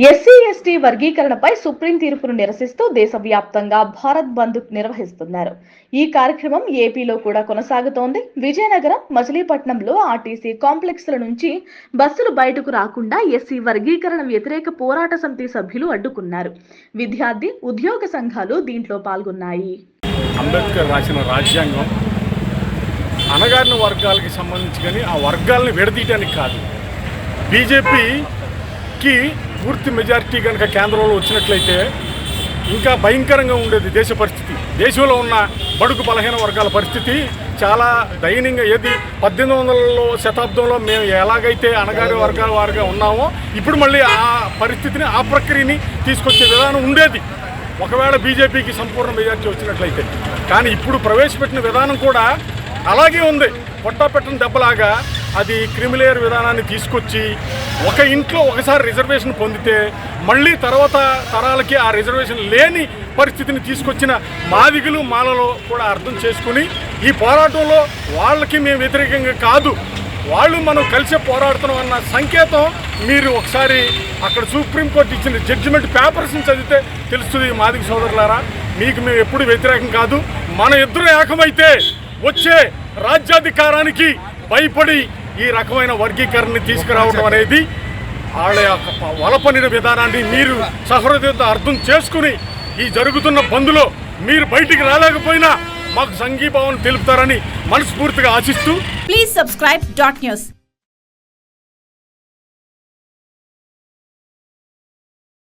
SC ST వర్గీకరణపై supreme తీర్పును నిరసిస్తూ దేశవ్యాప్తంగా భారత్ బంద్ నిర్వహిస్తున్నారు. ఈ కార్యక్రమం ఏపీలో కూడా కొనసాగుతోంది. విజయనగరం, మచిలీపట్నంలో ఆర్టీసీ కాంప్లెక్స్ల నుంచి బస్సులు బయటకు రాకుండా ఎస్సీ వర్గీకరణ వ్యతిరేక పోరాట సమితి సభ్యులు అడ్డుకున్నారు. విద్యార్థి, ఉద్యోగ సంఘాలు దీంట్లో పాల్గొన్నాయి. అంబేద్కర్ రాసిన రాజ్యాంగం అణగారిన వర్గాలకు సంబంధించి కానీ ఆ వర్గాలను విడదీయడానికి కాదు. బీజేపీకి పూర్తి మెజారిటీ కనుక కేంద్రంలో వచ్చినట్లయితే ఇంకా భయంకరంగా ఉండేది దేశ పరిస్థితి. దేశంలో ఉన్న బడుగు బలహీన వర్గాల పరిస్థితి చాలా దయనీయంగా. ఏది 1800 శతాబ్దంలో మేము ఎలాగైతే అణగారి వర్గాల వారిగా ఉన్నామో ఇప్పుడు మళ్ళీ ఆ పరిస్థితిని, ఆ ప్రక్రియని తీసుకొచ్చే విధానం ఉండేది ఒకవేళ బీజేపీకి సంపూర్ణ మెజారిటీ వచ్చినట్లయితే. కానీ ఇప్పుడు ప్రవేశపెట్టిన విధానం కూడా అలాగే ఉంది. పొట్టాపెట్టని దెబ్బలాగా అది క్రిమిలేయర్ విధానాన్ని తీసుకొచ్చి ఒక ఇంట్లో ఒకసారి రిజర్వేషన్ పొందితే మళ్ళీ తర్వాత తరాలకి ఆ రిజర్వేషన్ లేని పరిస్థితిని తీసుకొచ్చిన మాదిగలు, మాలలో కూడా అర్థం చేసుకుని ఈ పోరాటంలో వాళ్ళకి మేము వ్యతిరేకంగా కాదు, వాళ్ళు మనం కలిసే పోరాడుతున్నాం అన్న సంకేతం మీరు ఒకసారి అక్కడ సుప్రీంకోర్టు ఇచ్చిన జడ్జిమెంట్ పేపర్స్ని చదివితే తెలుస్తుంది. మాదిగ సోదరులారా, మీకు మేము ఎప్పుడు వ్యతిరేకం కాదు. మన ఇద్దరు ఏకమైతే వచ్చే రాజ్యాధికారానికి భయపడి ఈ రకమైన వర్గీకరణని తీసుకురావడం అనేది వాళ్ళ యొక్క వలపనిన విధానాన్ని మీరు సహృదయంతో అర్థం చేసుకుని ఈ జరుగుతున్న బంద్లో మీరు బయటికి రాలేకపోయినా మాకు సంఘీభావం తెలుపుతారని మనస్ఫూర్తిగా ఆశిస్తూ ప్లీజ్ సబ్స్క్రైబ్ .న్యూస్.